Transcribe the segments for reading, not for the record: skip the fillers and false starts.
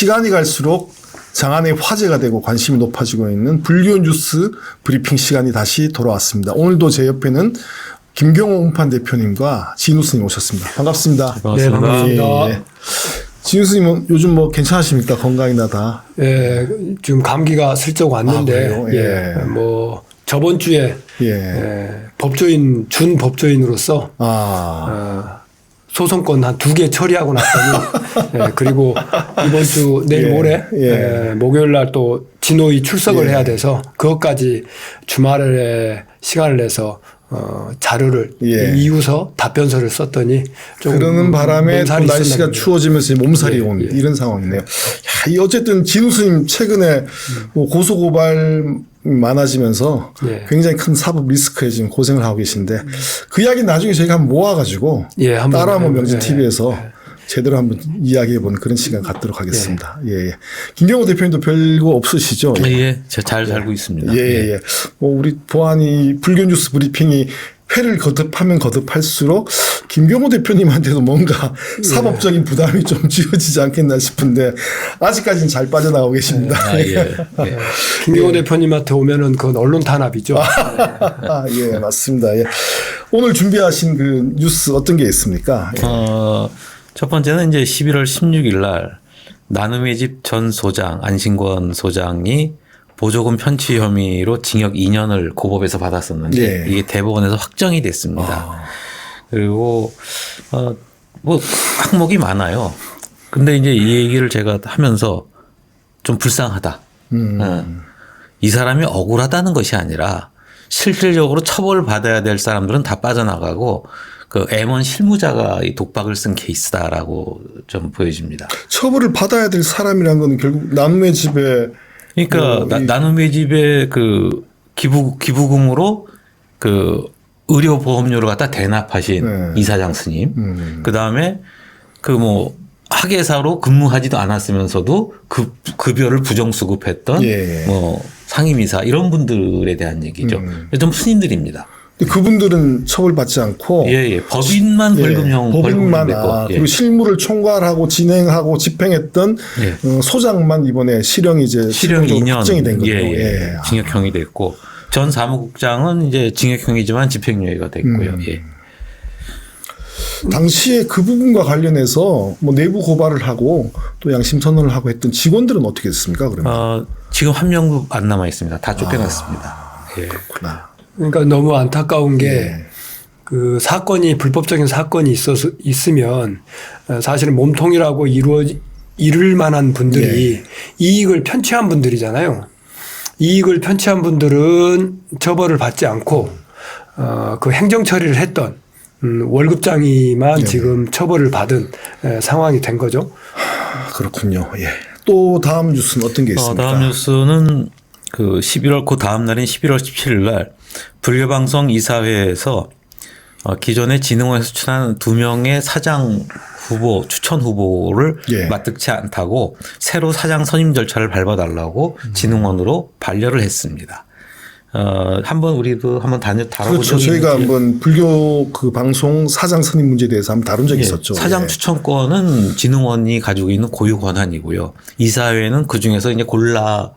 시간이 갈수록 장안의 화제가 되고 관심이 높아지고 있는 불교 뉴스 브리핑 시간이 다시 돌아왔습니다. 오늘도 제 옆에는 김경호 운판 대표님과 진우 스님 오셨습니다. 반갑습니다. 반갑습니다. 네, 반갑습니다. 예. 진우 스님은 요즘 뭐 괜찮으십니까? 건강이나 다. 예, 지금 감기가 슬쩍 왔는데, 아, 예, 뭐 저번 주에 예. 법조인 준 법조인으로서 소송권 한 2개 처리하고 났더니, 예, 그리고 이번 주 내일 예, 모레 예. 목요일 날 또 진호위 출석을 예. 해야 돼서 그것까지 주말에 시간을 내서 자료를 예. 이유서 답변서를 썼더니 좀 그러는 바람에 또 몸살이 날씨가 있었나 추워지면서 몸살이 예, 온 예. 이런 상황이네요. 야, 이 어쨌든 진우 스님 최근에 뭐 고소고발 많아지면서 예. 굉장히 큰 사법 리스크에 지금 고생을 하고 계신데 그 이야기 나중에 저희가 한번 모아가지고 예, 한번 따라하면 명진 예. TV에서 제대로 한번 이야기해보는 그런 시간 갖도록 하겠습니다. 예. 김경호 대표님도 별거 없으시죠? 예, 잘 살고 있습니다. 예. 뭐 우리 보안이 불교 뉴스 브리핑이 회를 거듭하면 거듭할수록 김경호 대표님한테도 뭔가 사법적인 부담이 좀 지어지지 않겠나 싶은데 아직까지는 잘 빠져나가고 계십니다. 예. 김경호 대표님한테 오면은 그건 언론 탄압이죠. 예, 맞습니다. 예. 오늘 준비하신 그 뉴스 어떤 게 있습니까? 예. 첫 번째는 이제 11월 16일 날 나눔의 집 전 소장 안신권 소장이 보조금 편취 혐의로 징역 2년을 고법에서 받았었는데 예. 이게 대법원에서 확정이 됐습니다. 그리고 뭐 항목이 많아요. 근데 이제 이 얘기를 제가 하면서 좀 불쌍하다. 이 사람이 억울하다는 것이 아니라 실질적으로 처벌받아야 될 사람들은 다 빠져나가고 그 M1 실무자가 이 독박을 쓴 케이스다라고 좀 보여집니다. 처벌을 받아야 될 사람이란 건 결국 남의 집에 그러니까 나눔의 집에 그 기부금으로 그 의료보험료를 갖다 대납하신 네. 이사장 스님. 그 다음에 그 뭐 학예사로 근무하지도 않았으면서도 급여를 부정수급했던 예. 뭐 상임이사 이런 분들에 대한 얘기죠. 좀 스님들입니다. 근데 그분들은 처벌받지 않고 예. 법인만 벌금형 법인만 벌금 그리고 실무를 총괄하고 진행하고 집행했던 소장만 이번에 실형이 이제 실형 2년 확정이 된 거고 예. 징역형이 됐고 전 사무국장은 이제 징역형이지만 집행유예가 됐고요. 예. 당시에 그 부분과 관련해서 뭐 내부 고발을 하고 또 양심 선언을 하고 했던 직원들은 어떻게 됐습니까? 그러면 지금 한 명도 안 남아 있습니다. 다 쫓겨났습니다. 예. 그렇구나. 그러니까 너무 안타까운 게 그 사건이 불법적인 사건이 있으면 사실은 몸통이라고 이를 만한 분들이 이익을 편취한 분들이잖아요. 이익을 편취한 분들은 처벌을 받지 않고 그 행정 처리를 했던 월급장이만 지금 처벌을 받은 상황이 된 거죠. 그렇군요. 예. 또 다음 뉴스는 어떤 게 있습니까? 다음 뉴스는 그 11월 그 다음 날인 11월 17일 날 불교방송 이사회에서 기존에 진흥원에서 추천한 2명의 사장 후보 추천 후보를 마땅치 않다고 새로 사장 선임 절차를 밟아달라고 진흥원으로 반려를 했습니다. 한번 우리도 한번 다뤄본 그렇죠. 적이 저희가 있는데 한번 불교 그 방송 사장 선임 문제에 대해서 한번 다룬 적이 있었죠. 사장 추천권은 진흥원이 가지고 있는 고유 권한이고요. 이사회는 그 중에서 이제 골라서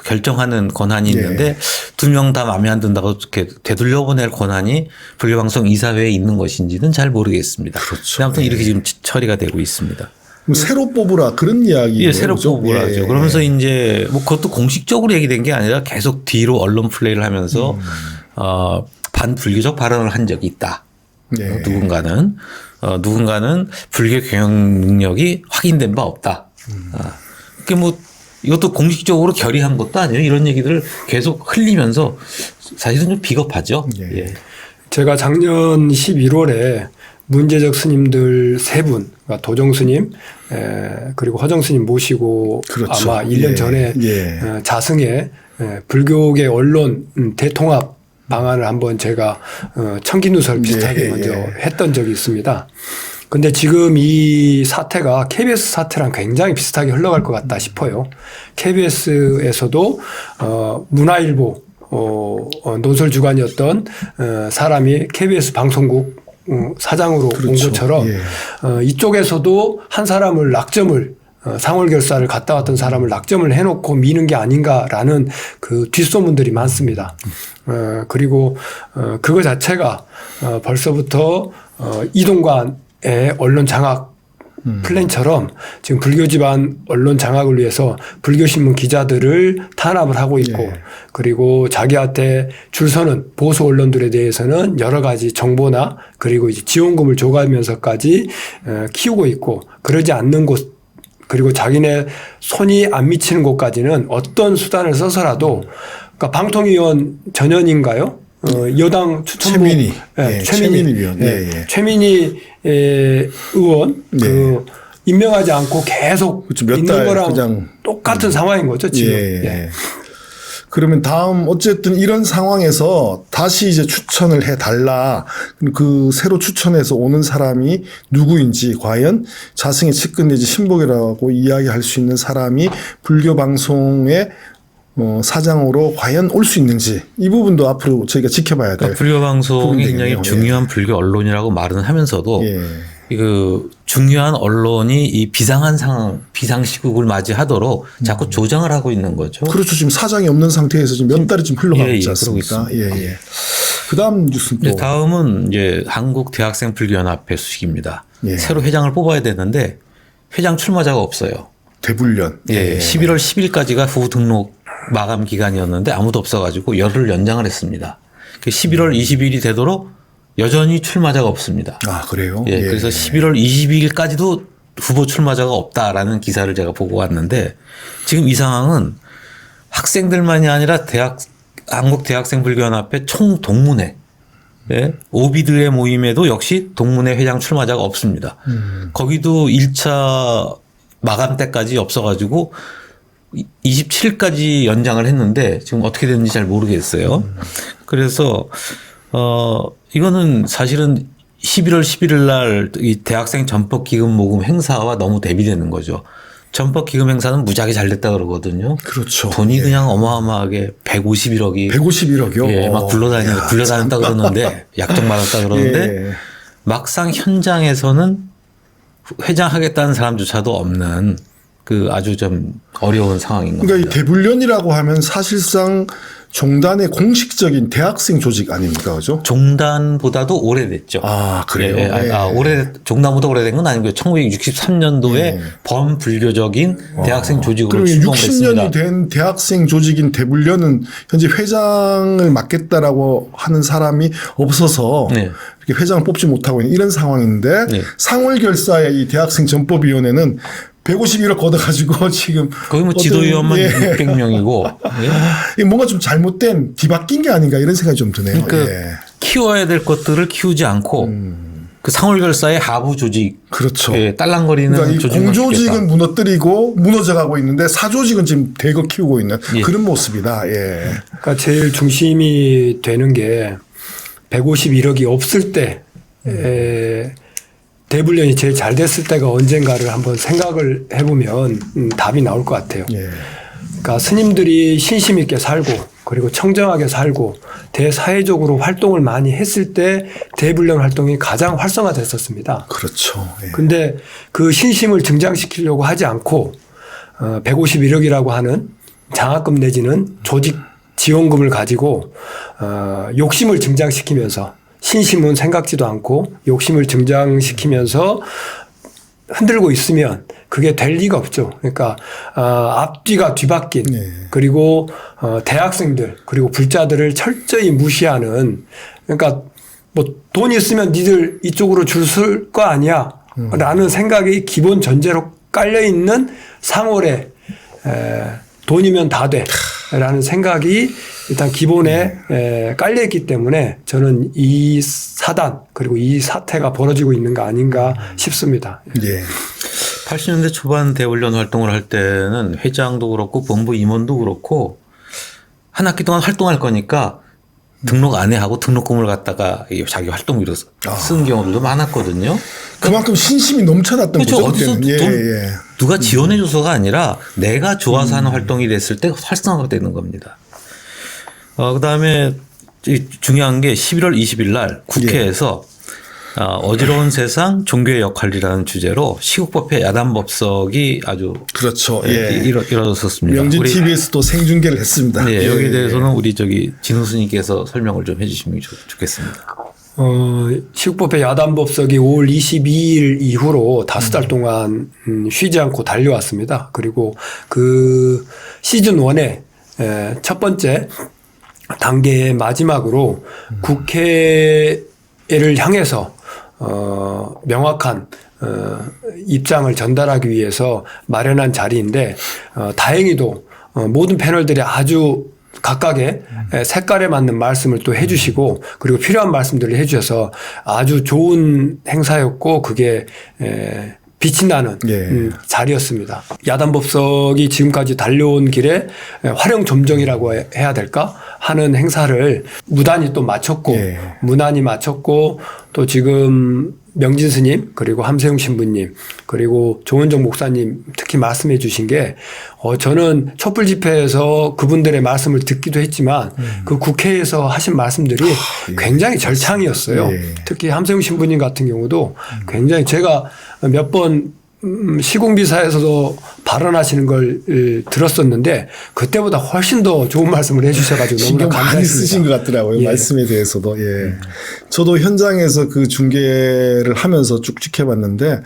결정하는 권한이 있는데 2명 다 마음에 안 든다고 이렇게 되돌려보낼 권한이 불교방송 이사회에 있는 것인지는 잘 모르겠습니다. 그렇죠. 아무튼 이렇게 지금 처리가 되고 있습니다. 새로 뽑으라 그런 이야기. 예, 새로 뽑으라죠. 그러면서 이제 뭐 그것도 공식적으로 얘기된 게 아니라 계속 뒤로 언론 플레이를 하면서 반불교적 발언을 한 적이 있다. 누군가는 불교 경영 능력이 확인된 바 없다. 그게 뭐 이것도 공식적으로 결의한 것도 아니에요. 이런 얘기들을 계속 흘리면서 사실은 좀 비겁하죠. 예. 제가 작년 11월에 문제적 스님들 3분, 그러니까 도정 스님, 그리고 허정 스님 모시고 그렇죠. 아마 1년 전에 자승에 불교계 언론 대통합 방안을 한번 제가 청기누설 비슷하게 먼저 했던 적이 있습니다. 근데 지금 이 사태가 KBS 사태랑 굉장히 비슷하게 흘러갈 것 같다 싶어요. KBS에서도 문화일보 논설 주간이었던 사람이 KBS 방송국 사장으로 온 것처럼 이쪽에서도 한 사람을 낙점을 상월 결사를 갔다 왔던 사람을 낙점을 해놓고 미는 게 아닌가라는 그 뒷소문들이 많습니다. 그리고 그거 자체가 벌써부터 이동관의 언론 장악 플랜처럼 지금 불교 집안 언론 장악을 위해서 불교신문 기자들을 탄압을 하고 있고 예. 그리고 자기한테 줄 서는 보수 언론들에 대해서는 여러 가지 정보나 그리고 이제 지원금을 줘가면서까지 키우고 있고 그러지 않는 곳 그리고 자기네 손이 안 미치는 곳까지는 어떤 수단을 써서라도 그러니까 방통위원 전현인가요? 여당 추천부 최민희. 예, 예, 최민희 위원. 예, 예, 예. 최민희 의원 그 임명하지 않고 계속 그렇죠. 몇 있는 달 거랑 그냥 똑같은 상황인 거죠 지금. 예. 예. 그러면 다음 어쨌든 이런 상황에서 다시 이제 추천을 해 달라. 그 새로 추천해서 오는 사람이 누구인지 과연 자승의 측근 내지 신복이라고 이야기할 수 있는 사람이 불교 방송의 사장으로 과연 올 수 있는지 이 부분도 앞으로 저희가 지켜봐야 될 그러니까 불교 방송이 부분이겠네요. 굉장히 중요한 불교 언론이라고 말은 하면서도 예. 그 중요한 언론이 이 비상한 상황, 비상시국을 맞이하도록 자꾸 조장을 하고 있는 거죠. 그렇죠. 지금 사장이 없는 상태에서 지금 몇 달이 지금 흘러가고 있지 그러고 않습니까? 예, 있습니다. 예. 그다음 뉴스는 이제 또 다음은 이제 한국 대학생 불교연합회 소식입니다. 예. 새로 회장을 뽑아야 되는데 회장 출마자가 없어요. 대불련. 예, 11월 10일까지가 후보 등록 마감 기간이었는데 아무도 없어가지고 열흘 연장을 했습니다. 11월 20일이 되도록 여전히 출마자가 없습니다. 아, 그래요? 예, 그래서 11월 22일까지도 후보 출마자가 없다라는 기사를 제가 보고 왔는데 지금 이 상황은 학생들만이 아니라 한국 대학생 불교연합회 총 동문회 예, 오비드의 모임에도 역시 동문회 회장 출마자가 없습니다. 거기도 1차 마감 때까지 없어가지고 27일까지 연장을 했는데 지금 어떻게 됐는지 잘 모르겠어요. 그래서 이거는 사실은 11월 11일 날 이 대학생 전법 기금 모금 행사와 너무 대비되는 거죠. 전법 기금 행사는 무지하게 잘 됐다 그러거든요. 그렇죠. 돈이 예. 그냥 어마어마하게 151억이 151억이요? 예, 막 굴러다녔다 그러는데 약정 받았다 그러는데 예. 막상 현장에서는 회장하겠다는 사람조차도 없는 그 아주 좀 어려운 상황인 겁니다. 그러니까 이 대불련이라고 하면 사실상 종단의 공식적인 대학생 조직 아닙니까? 그죠? 종단보다도 오래됐죠. 아, 그래요? 예, 예. 종단보다 오래된 건 아니고요. 1963년도에 예. 범불교적인 대학생 조직으로 그럼 출범을 했습니다. 60년이 된 대학생 조직인 대불련은 현재 회장을 맡겠다라고 하는 사람이 없어서 네. 이렇게 회장을 뽑지 못하고 있는 이런 상황인데 네. 상월결사의 이 대학생 전법위원회는 151억 걷어가지고 지금 거기 뭐 지도위원만 예. 600명이고 이게 뭔가 좀 잘못된 뒤바뀐 게 아닌가 이런 생각이 좀 드네요. 그러니까 예. 키워야 될 것들을 키우지 않고 그 상월결사의 하부 조직 그렇죠. 예, 딸랑거리는 그러니까 이 조직만 공조직은 키우겠다. 무너뜨리고 무너져가고 있는데 사조직은 지금 대거 키우고 있는 예. 그런 모습이다. 예. 그러니까 제일 중심이 되는 게 151억이 없을 때 대불련이 제일 잘 됐을 때가 언젠가를 한번 생각을 해보면 답이 나올 것 같아요. 예. 그러니까 스님들이 신심 있게 살고 그리고 청정하게 살고 대사회적으로 활동을 많이 했을 때 대불련 활동이 가장 활성화됐었습니다. 그렇죠. 예. 근데 그 신심을 증장시키려고 하지 않고 151억이라고 하는 장학금 내지는 조직 지원금을 가지고 욕심을 증장시키면서 신심은 생각지도 않고 욕심을 증장시키면서 흔들고 있으면 그게 될 리가 없죠. 그러니까 앞뒤가 뒤바뀐 네. 그리고 대학생들 그리고 불자들을 철저히 무시하는 그러니까 뭐 돈 있으면 니들 이쪽으로 줄 설 거 아니야 라는 생각이 기본 전제로 깔려 있는 상월에 돈이면 다 돼 라는 생각이 일단 기본에 깔려 있기 때문에 저는 이 사단 그리고 이 사태가 벌어지고 있는 거 아닌가 싶습니다. 예. 80년대 초반 대불련 활동을 할 때는 회장도 그렇고 본부 임원도 그렇고 한 학기 동안 활동할 거니까 등록 안 해 하고 등록금을 갖다가 자기 활동비로 쓰는 경우들도 많았거든요. 그만큼 신심이 넘쳐났던 그렇죠. 거죠. 어디서 그때는. 돈 예. 누가 지원해줘서가 아니라 내가 좋아서 하는 활동이 됐을 때 활성화가 되는 겁니다. 그다음에 중요한 게 11월 20일 날 국회에서 어지러운 세상 종교의 역할이라는 주제로 시국법회 야단법석이 아주 그렇죠. 이뤄졌었습니다. 명진 TV에서도 생중계를 했습니다. 네, 여기에 대해서는 우리 진우 스님께서 설명을 좀 해주시면 좋겠습니다. 시국법회 야단법석이 5월 22일 이후로 5달 동안 쉬지 않고 달려왔습니다. 그리고 그 시즌 1의 첫 번째 단계의 마지막으로 국회를 향해서 명확한 입장을 전달하기 위해서 마련한 자리인데 다행히도 모든 패널들이 아주 각각의 색깔에 맞는 말씀을 또 해주시고 그리고 필요한 말씀들을 해주셔서 아주 좋은 행사였고 그게 빛이 나는 자리였습니다. 야단법석이 지금까지 달려온 길에 활용 점정이라고 해야 될까 하는 행사를 무난히 또 마쳤고 무난히 마쳤고 또 지금 명진 스님 그리고 함세웅 신부님 그리고 조원정 목사님 특히 말씀해 주신 게 저는 촛불 집회에서 그분들의 말씀을 듣기도 했지만 그 국회에서 하신 말씀들이 굉장히 절창이었어요. 특히 함세웅 신부님 같은 경우도 굉장히 제가 몇 번 시공비사에서도 발언하시는 걸 들었었는데 그때보다 훨씬 더 좋은 말씀을 해주셔가지고 너무나 신경 많이 감사했습니다. 쓰신 것 같더라고요. 말씀에 대해서도. 저도 현장에서 그 중계를 하면서 쭉 지켜봤는데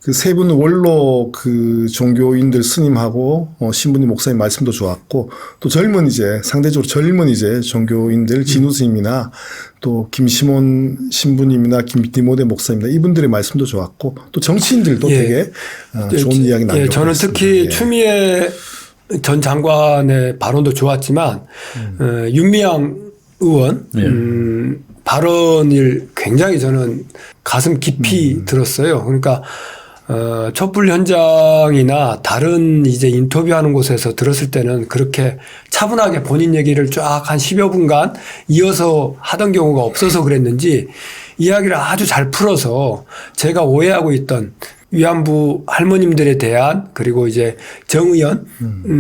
그 세 분 원로 그 종교인들 스님하고 신부님 목사님 말씀도 좋았고 또 젊은 상대적으로 젊은 종교인들 진우 스님이나 또 김시몬 신부님이나 김디모데 목사님이나 이분들의 말씀도 좋았고 또 정치인들도 되게 좋은 이야기 나누고 저는 특히 추미애 전 장관의 발언도 좋았지만 윤미향 의원 발언을 굉장히 저는 가슴 깊이 들었어요. 그러니까 촛불 현장이나 다른 인터뷰하는 곳에서 들었을 때는 그렇게 차분하게 본인 얘기를 쫙 한 10여 분간 이어서 하던 경우가 없어서 그랬는지 이야기를 아주 잘 풀어서 제가 오해하고 있던 위안부 할머님들에 대한 그리고 정의연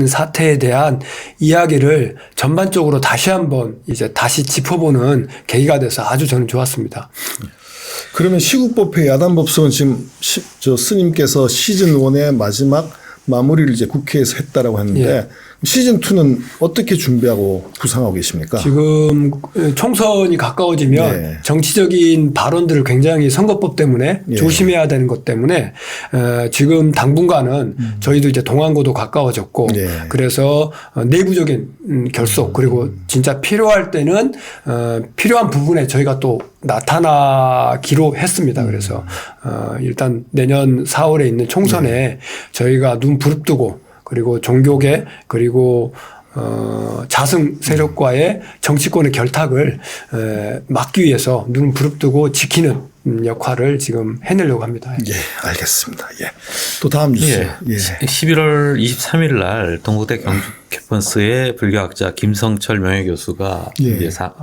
사태에 대한 이야기를 전반적으로 다시 한번 다시 짚어보는 계기가 돼서 아주 저는 좋았습니다. 그러면 시국법회 야단법석은 지금 스님께서 시즌 1의 마지막 마무리를 국회에서 했다라고 하는데 시즌 2는 어떻게 준비하고 구상하고 계십니까? 지금 총선이 가까워지면 정치적인 발언들을 굉장히 선거법 때문에 조심해야 되는 것 때문에 지금 당분간은 저희도 동안고도 가까워졌고 그래서 내부적인 결속 그리고 진짜 필요할 때는 필요한 부분에 저희가 또 나타나기로 했습니다. 그래서 일단 내년 4월에 있는 총선에 저희가 눈 부릅뜨고 그리고 종교계 그리고 자승 세력과의 정치권의 결탁을 막기 위해서 눈 부릅뜨고 지키는 역할을 지금 해내려고 합니다. 알겠습니다. 또 다음 뉴스. 11월 23일 날 동국대 경주 캠퍼스의 불교학자 김성철 명예교수가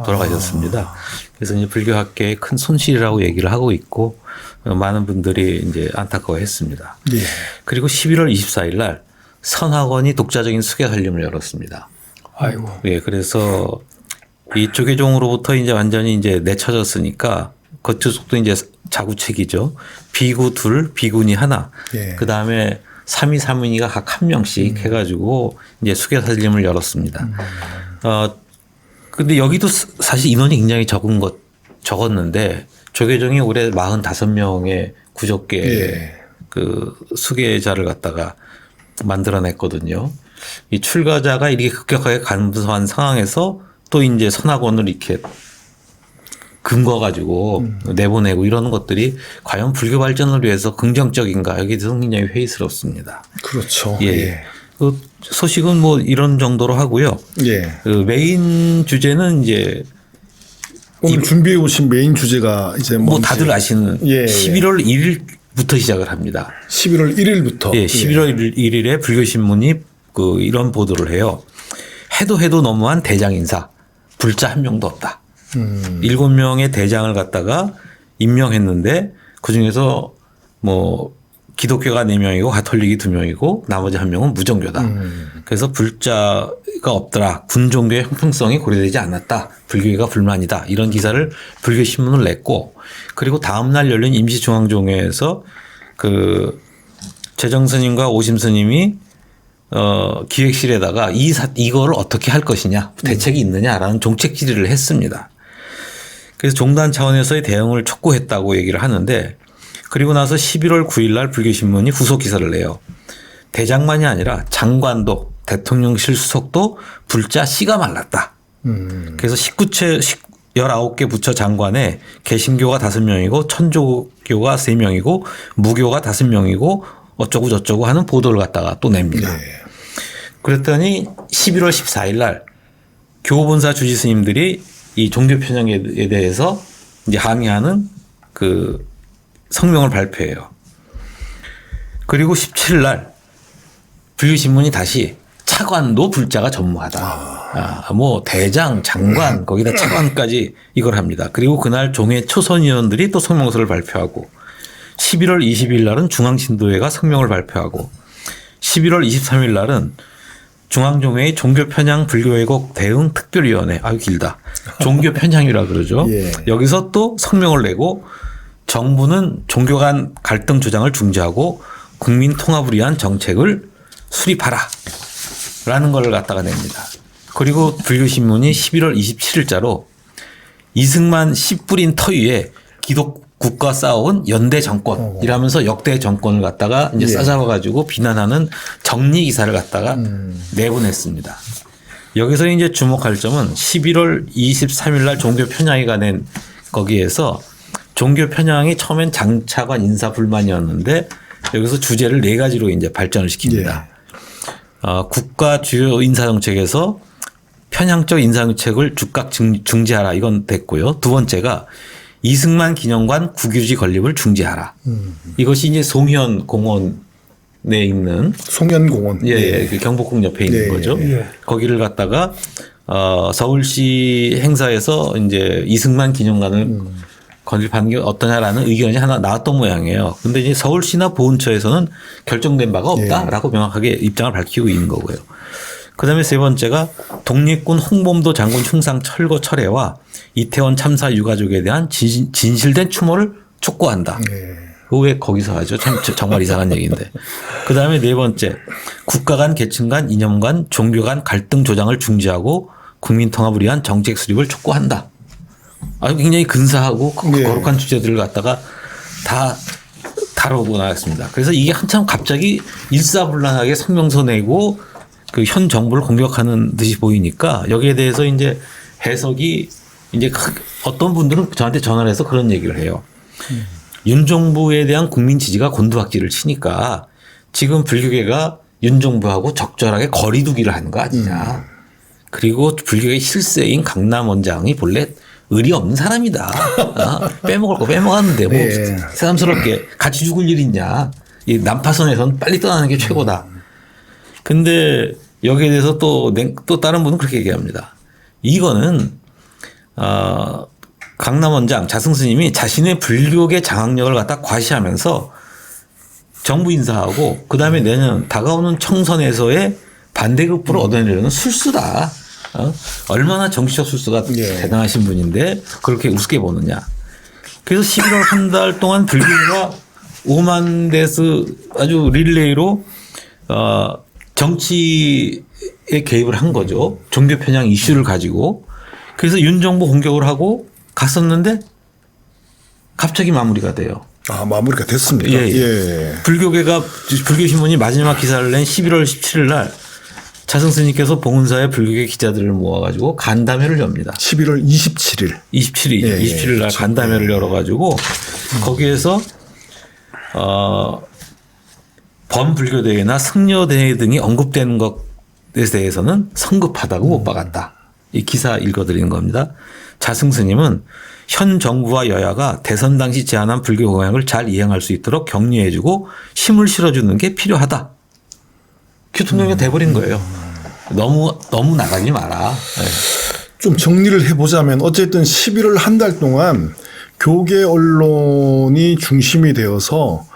돌아가셨습니다. 그래서 불교학계의 큰 손실이라고 얘기를 하고 있고 많은 분들이 안타까워했습니다. 그리고 11월 24일 날 선학원이 독자적인 수계 살림을 열었습니다. 아이고. 그래서 이 조계종으로부터 완전히 내쳐졌으니까 그쪽도 자구책이죠. 비구 2, 비구니 1. 그 다음에 3위, 3위가 각 1명씩 해가지고 수계 살림을 열었습니다. 근데 여기도 사실 인원이 굉장히 적었는데 조계종이 올해 45명의 구적계 그 수계자를 갖다가 만들어냈거든요. 이 출가자가 이렇게 급격하게 감소한 상황에서 또 선학원을 이렇게 금거가지고 내보내고 이러는 것들이 과연 불교 발전을 위해서 긍정적인가 여기에 대해서 굉장히 회의스럽습니다. 그렇죠. 그 소식은 이런 정도로 하고요. 그 메인 주제는 오늘 준비해 오신 메인 주제가 다들 아시는 11월 1일부터 시작을 합니다. 11월 1일부터. 11월 1일에 불교신문이 이런 보도를 해요. 해도 너무한 대장 인사. 불자 한 명도 없다. 7명의 대장을 갖다가 임명했는데 그중에서 기독교가 4명이고 가톨릭이 2명이고 나머지 1명은 무종교다. 그래서 불자가 없더라. 군종교의 형평성이 고려되지 않았다. 불교계가 불만이다. 이런 기사를 불교신문을 냈고 그리고 다음날 열린 임시중앙종회에서 그 재정스님과 오심스님이 기획실에다가 이거를 어떻게 할 것이냐 대책이 있느냐라는 종책 질의를 했습니다. 그래서 종단 차원에서의 대응을 촉구했다고 얘기를 하는데 그리고 나서 11월 9일 날 불교신문이 후속 기사를 내요. 대장만이 아니라 장관도 대통령실 수석도 불자 씨가 말랐다. 그래서 19개 부처 장관에 개신교가 5명이고 천주교가 3명이고 무교가 5명이고 어쩌고 저쩌고 하는 보도를 갖다가 또 냅니다. 네. 그랬더니 11월 14일 날 교본사 주지 스님들이 이 종교 편향에 대해서 이제 항의하는 그 성명을 발표해요. 그리고 17일 날 불교신문이 다시 차관도 불자가 전무하다. 뭐 대장, 장관 거기다 차관까지 이걸 합니다. 그리고 그날 종회 초선위원들이 또 성명서를 발표하고 11월 20일 날은 중앙신도회가 성명을 발표하고 11월 23일 날은 중앙종회의 종교편향 불교왜곡 대응 특별위원회 아유 길다. 종교편향이라 그러죠. 예. 여기서 또 성명을 내고 정부는 종교 간 갈등 조장을 중지하고 국민 통합을 위한 정책을 수립하라 라는 걸 갖다가 냅니다. 그리고 불교신문이 11월 27일자로 이승만 씨 뿌린 터 위에 기독국가 쌓아온 연대 정권이라면서 역대 정권을 갖다가 이제 싸잡아가지고 비난하는 정리 기사를 갖다가 내보냈습니다. 여기서 이제 주목할 점은 11월 23일 날 종교 편향위가 낸 거기에서 종교 편향이 처음엔 장차관 인사 불만이었는데 여기서 주제를 4가지로 이제 발전을 시킵니다. 국가 주요 인사 정책에서 편향적 인사 정책을 즉각 중지하라 이건 됐고요. 두 번째가 이승만 기념관 국유지 건립을 중지하라. 이것이 이제 송현 공원에 있는 송현공원. 예, 그 경복궁 옆에 있는 네. 거죠. 예. 거기를 갖다가 서울시 행사에서 이제 이승만 기념관을 건립하는 게 어떠냐라는 의견이 하나 나왔던 모양이에요. 근데 이제 서울시나 보훈처에서는 결정된 바가 없다라고 명확하게 입장을 밝히고 있는 거고요. 그다음에 세 번째가 독립군 홍범도 장군 흉상 철거 철회와 이태원 참사 유가족에 대한 진실된 추모를 촉구한다. 그거 왜 거기서 하죠? 참 정말 이상한 얘기인데. 그다음에 네 번째 국가 간 계층 간 이념 간 종교 간 갈등 조장을 중지하고 국민 통합을 위한 정책 수립을 촉구한다. 아주 굉장히 근사하고 거룩한 주제들을 갖다가 다 다루고 나왔습니다. 그래서 이게 한참 갑자기 일사불란하게 성명서 내고 그 현 정부를 공격하는 듯이 보이니까 여기에 대해서 이제 해석이 이제 어떤 분들은 저한테 전화를 해서 그런 얘기를 해요. 윤 정부에 대한 국민 지지가 곤두박질을 치니까 지금 불교계가 윤 정부하고 적절하게 거리두기를 하는 거 아니냐. 그리고 불교계 실세인 강남 원장이 본래 의리 없는 사람이다. 빼먹을 거 빼먹었는데 뭐 새삼스럽게 같이 죽을 일 있냐. 이 난파선에서는 빨리 떠나는 게 최고다. 근데 여기에 대해서 또 다른 분은 그렇게 얘기합니다. 이거는 강남 원장 자승 스님이 자신의 불교계 장악력을 갖다 과시하면서 정부 인사하고 그다음에 내년 다가오는 청선에서의 반대급부를 얻어내려는 술수다. 얼마나 정치적 술수가 대단하신 분인데 그렇게 우습게 보느냐. 그래서 11월 한 달 동안 불교가 5만 대수 아주 릴레이로 정치에 개입을 한 거죠. 종교 편향 이슈를 가지고. 그래서 윤 정부 공격을 하고 갔었는데 갑자기 마무리가 돼요. 마무리가 됐습니다. 예. 불교신문이 마지막 기사를 낸 11월 17일 날 자승스님께서 봉은사의 불교계 기자들을 모아가지고 간담회를 엽니다. 11월 27일. 27일 날 간담회를 열어가지고 거기에서 범불교대회나 승려대회 등이 언급되는 것에 대해서는 성급하다고 못 박았다. 이 기사 읽어드리는 겁니다. 자승스님은 현 정부와 여야가 대선 당시 제안한 불교 공약을 잘 이행할 수 있도록 격려해주고 힘을 실어주는 게 필요하다. 교통령이 돼버린 거예요. 너무 나가지 마라. 네. 좀 정리를 해보자면 어쨌든 11월 한 달 동안 교계 언론이 중심이 되어서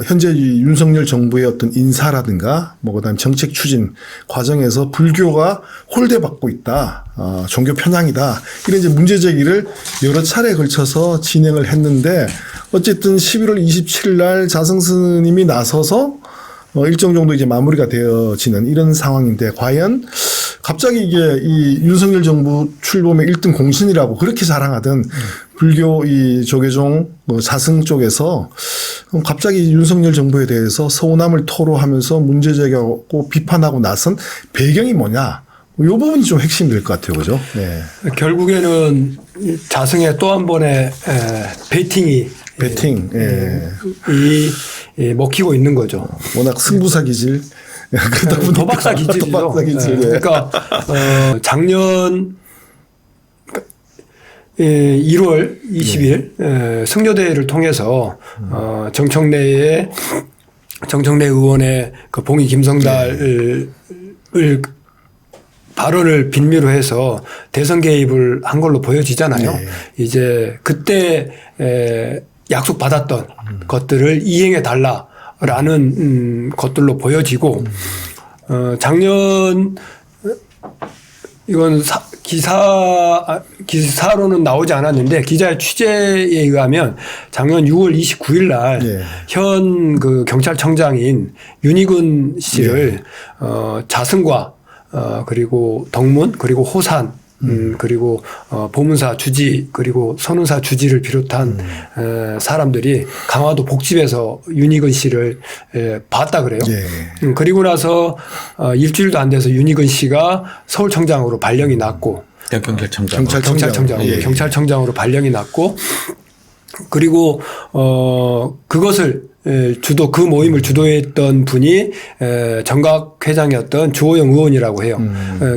현재 이 윤석열 정부의 어떤 인사라든가 뭐 그다음 정책 추진 과정에서 불교가 홀대받고 있다. 종교 편향이다. 이런 이제 문제 제기를 여러 차례에 걸쳐서 진행을 했는데 어쨌든 11월 27일 날 자승 스님이 나서서 일정 정도 이제 마무리가 되어지는 이런 상황인데 과연 갑자기 이게 이 윤석열 정부 출범의 1등 공신이라고 그렇게 자랑하던 불교 이 조계종 자승 쪽에서 갑자기 윤석열 정부에 대해서 서운함을 토로하면서 문제 제기하고 비판하고 나선 배경이 뭐냐? 이 부분이 좀 핵심이 될 것 같아요, 그죠? 네. 결국에는 자승의 또 한 번의 베팅이 먹히고 있는 거죠. 워낙 승부사 기질. 그러다 보니까 도박사 기질이죠. 도박사 기질. 예. 그러니까 작년 1월 20일 승려대회를 통해서 정청래 의원의 그 봉이 김성달을 발언을 빌미로 해서 대선 개입을 한 걸로 보여지잖아요. 네. 이제 그때 약속받았던 것들을 이행해 달라라는 것들로 보여지고 작년 이건 기사로는 나오지 않았는데 기자의 취재에 의하면 작년 6월 29일 날 현 그 경찰청장인 윤희근 씨를 자승과 그리고 덕문 그리고 호산 그리고 보문사 주지 그리고 선운사 주지를 비롯한 사람들이 강화도 복집에서 윤희근 씨를 봤다 그래요. 그리고 나서 일주일도 안 돼서 윤희근 씨가 서울청장으로 발령이 났고 경찰청장으로 발령이 났고 그리고 그것을 그 모임을 주도했던 분이 정각 회장이었던 주호영 의원이라고 해요.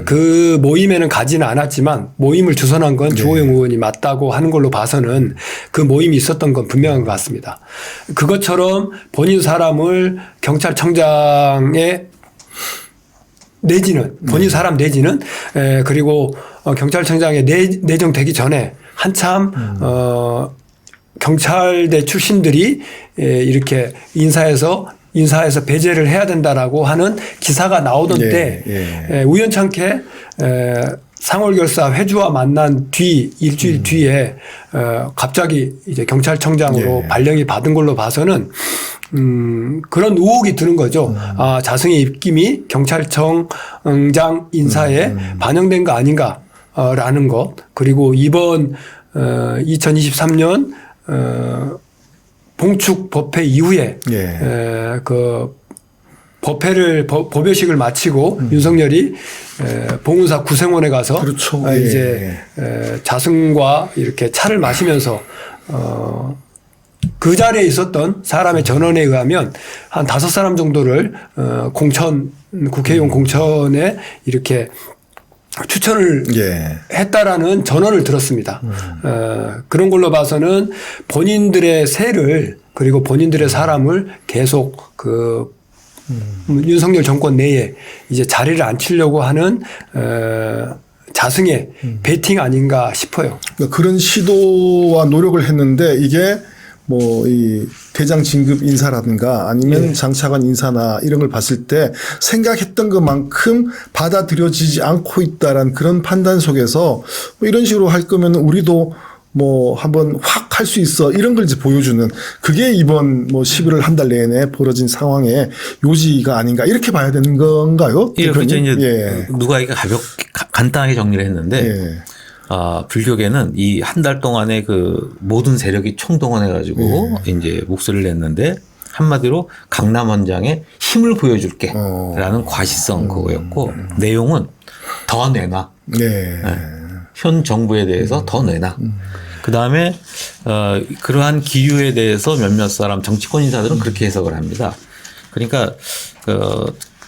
그 모임에는 가지는 않았지만 모임을 주선한 건 주호영 의원이 맞다고 하는 걸로 봐서는 그 모임이 있었던 건 분명한 것 같습니다. 그것처럼 본인 사람을 경찰청장에 내지는 본인 사람 내지는 그리고 경찰청장에 내정되기 전에 한참 경찰대 출신들이 이렇게 인사해서 배제를 해야 된다라고 하는 기사가 나오던 때 우연찮게 상월결사 회주와 만난 일주일 뒤에 갑자기 이제 경찰청장으로 발령이 받은 걸로 봐서는 그런 의혹이 드는 거죠. 자승의 입김이 경찰청장 인사에 반영된 거 아닌가라는 것. 그리고 이번 2023년 봉축 법회 이후에 그 법회식을 마치고 윤석열이 봉은사 구생원에 가서 그렇죠. 이제 자승과 이렇게 차를 마시면서 그 자리에 있었던 사람의 전언에 의하면 한 5사람 정도를 국회의원 공천에 이렇게 추천을 했다라는 전언을 들었습니다. 그런 걸로 봐서는 본인들의 세를 그리고 본인들의 사람을 계속 윤석열 정권 내에 이제 자리를 앉히려고 하는 자승의 베팅 아닌가 싶어요. 그러니까 그런 시도와 노력을 했는데 이게 뭐 이 대장 진급 인사라든가 아니면 장차관 인사나 이런 걸 봤을 때 생각했던 것만큼 받아들여지지 않고 있다라는 그런 판단 속에서 뭐 이런 식으로 할 거면 우리도 뭐 한번 확 할 수 있어 이런 걸 이제 보여주는 그게 이번 뭐 11월 한 달 내내 벌어진 상황의 요지가 아닌가 이렇게 봐야 되는 건가요? 예, 그렇죠. 이제 누가 이거 간단하게 정리를 했는데 불교계는 이 한 달 동안에 그 모든 세력이 총동원해가지고 이제 목소리를 냈는데 한마디로 강남 원장에 힘을 보여줄게 라는 과시성 그거였고 내용은 더 내놔. 현 정부에 대해서 더 내놔. 그 다음에 그러한 기류에 대해서 몇몇 사람 정치권 인사들은 그렇게 해석을 합니다. 그러니까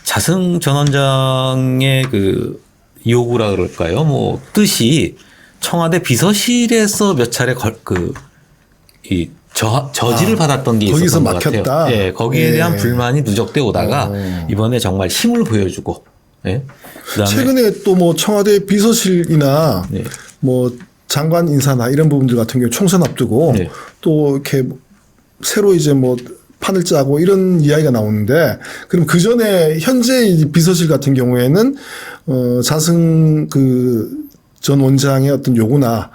자승 전 원장의 그 요구라 그럴까요? 뭐 뜻이 청와대 비서실에서 몇 차례 저지를 받았던 게 있었던 것 같아요. 예, 거기에 대한 불만이 누적돼 오다가 이번에 정말 힘을 보여주고. 그다음에 최근에 또 뭐 청와대 비서실이나 뭐 장관 인사나 이런 부분들 같은 경우 총선 앞두고 또 이렇게 새로 이제 뭐 판을 짜고 이런 이야기가 나오는데 그럼 그 전에 현재 이 비서실 같은 경우에는 자승 그 전 원장의 어떤 요구나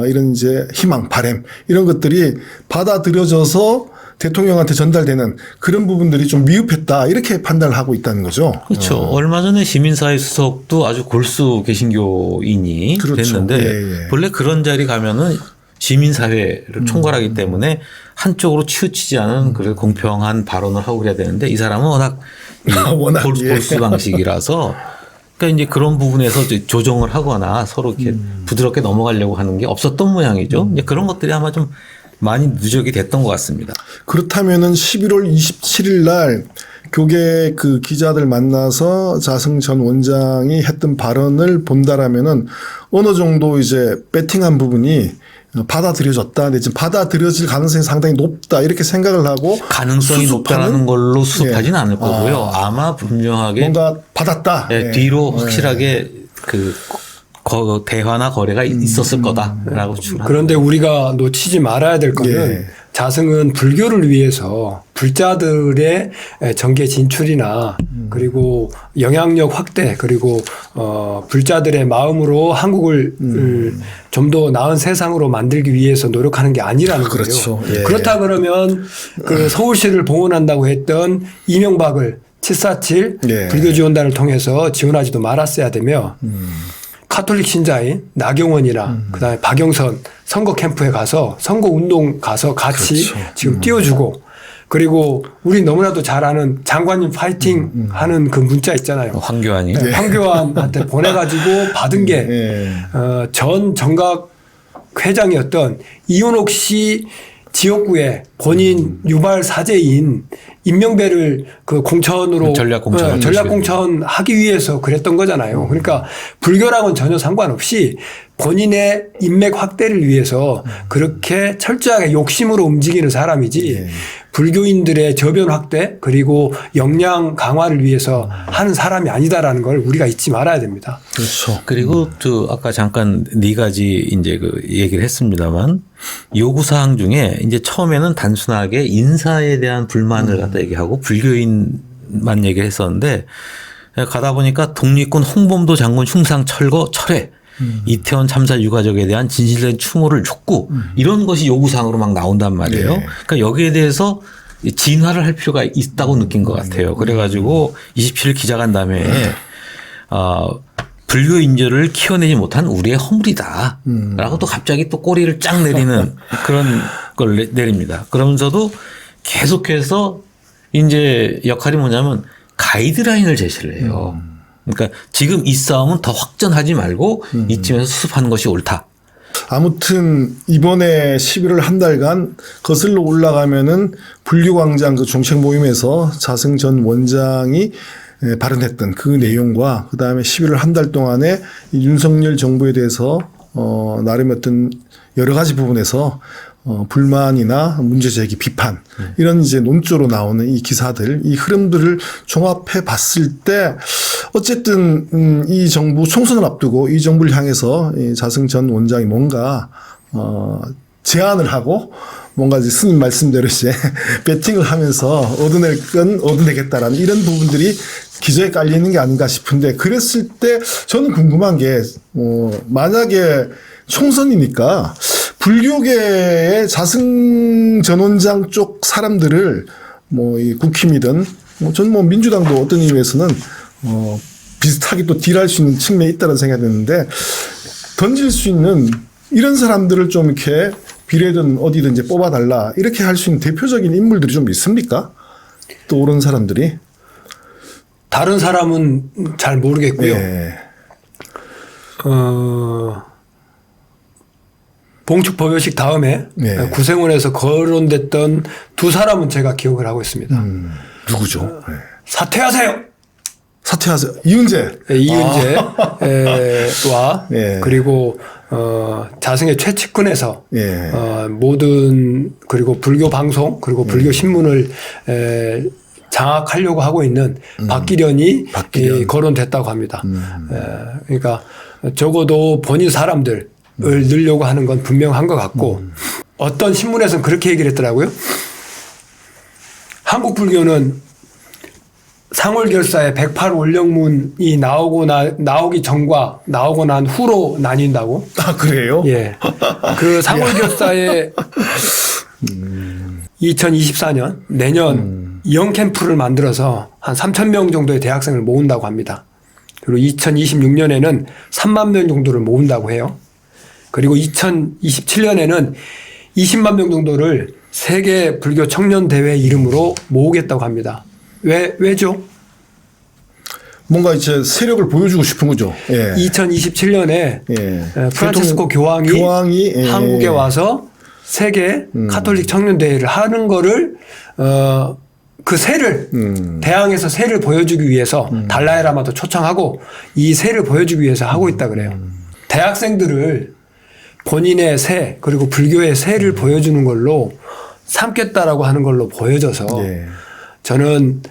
이런 이제 희망, 바람 이런 것들이 받아들여져서 대통령한테 전달되는 그런 부분들이 좀 미흡했다 이렇게 판단을 하고 있다는 거죠. 그렇죠. 얼마 전에 시민사회 수석도 아주 골수 개신교인이 그렇죠. 됐는데 예, 예. 본래 그런 자리 가면은 시민사회를 총괄하기 때문에 한쪽으로 치우치지 않은 그런 공평한 발언을 하고 그래야 되는데 이 사람은 워낙 워낙, 골수 방식이라서 그러니까 이제 그런 부분에서 이제 조정을 하거나 서로 이렇게 부드럽게 넘어가려고 하는 게 없었던 모양이죠. 이제 그런 것들이 아마 좀 많이 누적이 됐던 것 같습니다. 그렇다면은 11월 27일 날 교계 그 기자들 만나서 자승 전 원장이 했던 발언을 본다라면은 어느 정도 이제 배팅한 부분이 받아들여졌다. 근데 지금 받아들여질 가능성이 상당히 높다. 이렇게 생각을 하고 가능성이 높다는 걸로 수습하지는 않을 거고요. 아마 분명하게 뭔가 받았다. 네, 뒤로 확실하게 그 대화나 거래가 있었을 거다라고 추측합니다. 그런데 우리가 놓치지 말아야 될 거는 예. 자승은 불교를 위해서 불자들의 정계 진출이나 그리고 영향력 확대 그리고 불자들의 마음으로 한국을 좀 더 나은 세상으로 만들기 위해서 노력하는 게 아니라는 그렇죠. 거예요. 예. 그렇다 그러면 그 서울시를 봉헌한다고 했던 이명박을 747 예. 불교 지원단을 통해서 지원하지도 말았어야 되며 카톨릭 신자인 나경원이나 그다음에 박영선 선거 캠프에 가서 선거 운동 가서 같이 그렇죠. 지금 띄워주고 그리고 우리 너무나도 잘 아는 장관님 파이팅 하는 그 문자 있잖아요. 황교안이 네, 황교안한테 보내가지고 받은 게 예. 전 정각 회장이었던 이윤옥 씨 지역구에 본인 유발 사제인 임명배를 그 공천으로 전략공천 전략공천 하기 위해서 그랬던 거잖아요. 그러니까 불교랑은 전혀 상관없이 본인의 인맥 확대를 위해서 그렇게 철저하게 욕심으로 움직이는 사람이지 불교인들의 저변 확대 그리고 역량 강화를 위해서 하는 사람이 아니다라는 걸 우리가 잊지 말아야 됩니다. 그렇죠. 그리고 또 아까 잠깐 네 가지 이제 그 얘기를 했습니다만 요구 사항 중에 이제 처음에는 단순하게 인사에 대한 불만을 갖다 얘기하고 불교인만 얘기를 했었는데 가다 보니까 독립군 홍범도 장군 흉상 철거 철회 이태원 참사 유가족에 대한 진실된 추모를 촉구 이런 것이 요구사항으로 막 나온단 말이에요. 네. 그러니까 여기에 대해서 진화를 할 필요가 있다고 느낀 것 같아요. 그래가지고 27일 기자간담회에 불교 인재를 키워내지 못한 우리의 허물이다. 라고 또 갑자기 또 꼬리를 쫙 내리는 그런 걸 내립니다. 그러면서도 계속해서 이제 역할이 뭐냐면 가이드라인을 제시를 해요. 그러니까 지금 이 싸움은 더 확전하지 말고 이쯤에서 수습하는 것이 옳다. 아무튼 이번에 11월 한 달간 거슬러 올라가면은 불교광장 그 정책 모임에서 자승 전 원장이 발언했던 그 내용과 그다음에 11월 한 달 동안에 이 윤석열 정부에 대해서 나름의 어떤 여러 가지 부분에서 불만이나 문제 제기, 비판 이런 이제 논조로 나오는 이 기사들, 이 흐름들을 종합해 봤을 때 어쨌든 이 정부 총선을 앞두고 이 정부를 향해서 이 자승 전 원장이 뭔가 제안을 하고 뭔가 이제 스님 말씀대로 이제 배팅을 하면서 얻어낼 건 얻어내겠다라는 이런 부분들이 기저에 깔리는 게 아닌가 싶은데 그랬을 때 저는 궁금한 게 만약에 총선이니까 불교계의 자승 전 원장 쪽 사람들을 뭐 이 국힘이든 저는 뭐 민주당도 어떤 의미에서는 비슷하게 또 딜할 수 있는 측면이 있다는 생각이 드는데 던질 수 있는 이런 사람들을 좀 이렇게 비례든 어디든 이제 뽑아달라 이렇게 할 수 있는 대표적인 인물들이 좀 있습니까? 또 오른 사람들이 다른 사람은 잘 모르겠고요. 예. 봉축 법요식 다음에 네. 구생원에서 거론됐던 두 사람은 제가 기억을 하고 있습니다. 누구죠? 예. 사퇴하세요. 사퇴하세요. 이은재. 이은재와 예. 그리고 자승의 최측근에서 예. 모든 그리고 불교 방송 그리고 불교 신문을 장악하려고 하고 있는 박기련이 거론됐다고 합니다. 그러니까 적어도 본인 사람들을 넣으려고 하는 건 분명한 것 같고 어떤 신문에서는 그렇게 얘기를 했더라고요. 한국 불교는 상월결사의 108원령문이 나오기 전과 나오고 난 후로 나뉜다고? 아, 그래요? 예. 그 상월결사의 2024년 내년 영캠프를 만들어서 한 3,000명 정도의 대학생을 모은다고 합니다. 그리고 2026년에는 3만 명 정도를 모은다고 해요. 그리고 2027년에는 20만 명 정도를 세계 불교 청년 대회 이름으로 모으겠다고 합니다. 왜죠? 뭔가 이제 세력을 보여주고 싶은 거죠. 예. 2027년에 예. 프란치스코 교황이 예. 한국에 와서 세계 카톨릭 청년 대회를 하는 거를 그 세를 대항해서 세를 보여주기 위해서 달라이라마도 초청하고 이 세를 보여주기 위해서 하고 있다 그래요. 대학생들을 본인의 세 그리고 불교의 세를 보여주는 걸로 삼겠다라고 하는 걸로 보여져서 예. 저는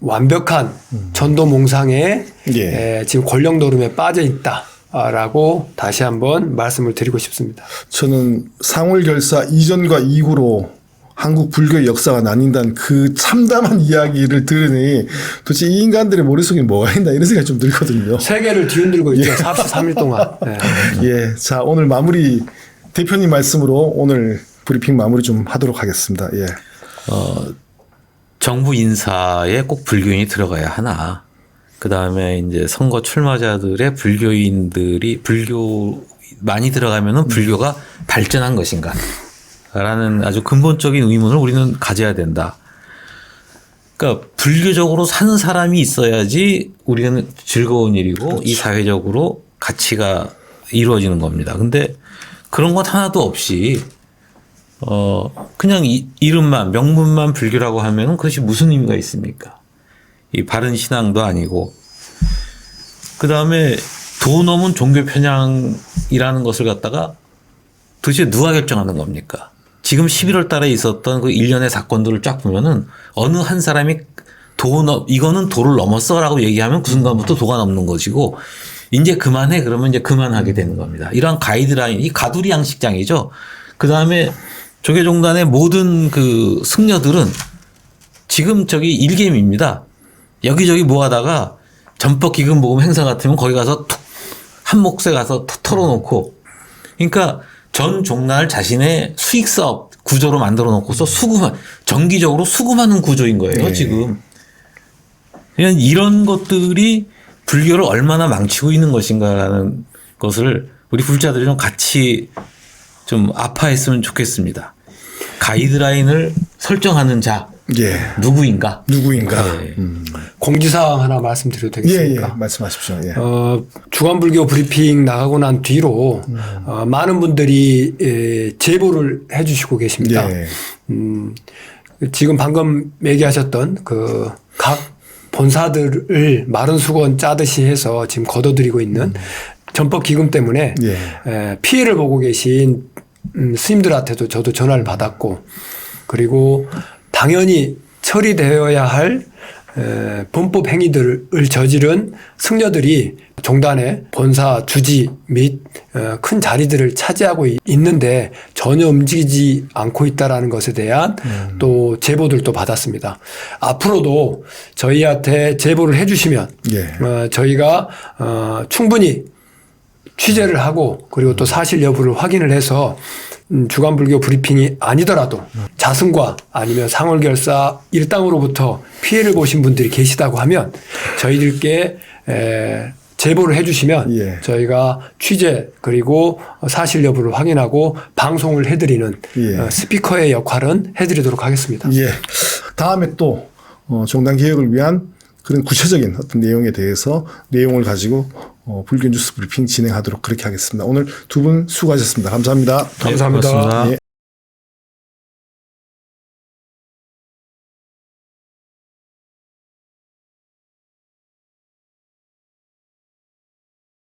완벽한 전도 몽상에 예. 지금 권력 노름에 빠져 있다라고 다시 한번 말씀을 드리고 싶습니다. 저는 상월결사 이전과 이후로 한국 불교의 역사가 나뉜다는 그 참담한 이야기를 들으니 도대체 이 인간들의 머릿속에 뭐가 있나 이런 생각이 좀 들거든요. 세계를 뒤흔들고 있죠. 43일 동안. 네. 예. 자, 오늘 마무리 대표님 말씀으로 오늘 브리핑 마무리 좀 하도록 하겠습니다. 예. 정부 인사에 꼭 불교인이 들어가야 하나. 그 다음에 이제 선거 출마자들의 불교인들이 불교 많이 들어가면은 불교가 발전한 것인가. 라는 아주 근본적인 의문을 우리는 가져야 된다. 그러니까 불교적으로 사는 사람이 있어야지 우리는 즐거운 일이고 그렇죠. 이 사회적으로 가치가 이루어지는 겁니다. 근데 그런 것 하나도 없이 그냥 이름만 명문만 불교라고 하면은 그것이 무슨 의미가 있습니까? 이 바른 신앙도 아니고 그 다음에 돈 없는 종교 편향이라는 것을 갖다가 도대체 누가 결정하는 겁니까? 지금 11월 달에 있었던 그 일련의 사건들을 쫙 보면은 어느 한 사람이 이거는 도를 넘었어라고 얘기하면 그 순간부터 도가 넘는 것이고 이제 그만해 그러면 이제 그만하게 되는 겁니다. 이러한 가이드라인, 이 가두리 양식장이죠. 그 다음에 조계종단의 모든 그 승려들은 지금 저기 일개미입니다. 여기저기 뭐 하다가 전법 기금 모금 행사 같으면 거기 가서 툭 한 몫에 가서 털어놓고 그러니까 전 종단을 자신의 수익 사업 구조로 만들어 놓고서 정기적으로 수금하는 구조인 거예요, 네. 지금. 그냥 이런 것들이 불교를 얼마나 망치고 있는 것인가라는 것을 우리 불자들이 좀 같이 좀 아파했으면 좋겠습니다. 가이드라인을 설정하는 자, 예. 누구인가? 누구인가? 네. 공지사항 하나 말씀드려도 예, 되겠습니까? 예. 말씀하십시오. 예. 주간불교 브리핑 나가고 난 뒤로 많은 분들이 제보를 해주시고 계십니다. 예. 지금 방금 얘기하셨던 그 각 본사들을 마른 수건 짜듯이 해서 지금 걷어들이고 있는 전법 기금 때문에 예. 피해를 보고 계신 스님들한테도 저도 전화를 받았고 그리고 당연히 처리되어야 할 범법 행위들을 저지른 승려들이 종단의 본사 주지 및 큰 자리들을 차지하고 있는데 전혀 움직이지 않고 있다라는 것에 대한 또 제보들도 받았습니다. 앞으로도 저희한테 제보를 해주시면 예. 저희가 충분히 취재를 하고 그리고 또 사실 여부를 확인을 해서 주간불교 브리핑이 아니더라도 자승과 아니면 상월결사 일당으로부터 피해를 보신 분들이 계시다고 하면 저희들께 제보를 해주시면 예. 저희가 취재 그리고 사실 여부를 확인하고 방송을 해드리는 예. 스피커의 역할은 해드리도록 하겠습니다. 예. 다음에 또 종단 개혁을 위한 그런 구체적인 어떤 내용에 대해서 내용을 가지고 불교 뉴스 브리핑 진행하도록 그렇게 하겠습니다. 오늘 두 분 수고하셨습니다. 감사합니다. 감사합니다. 고맙습니다. 예.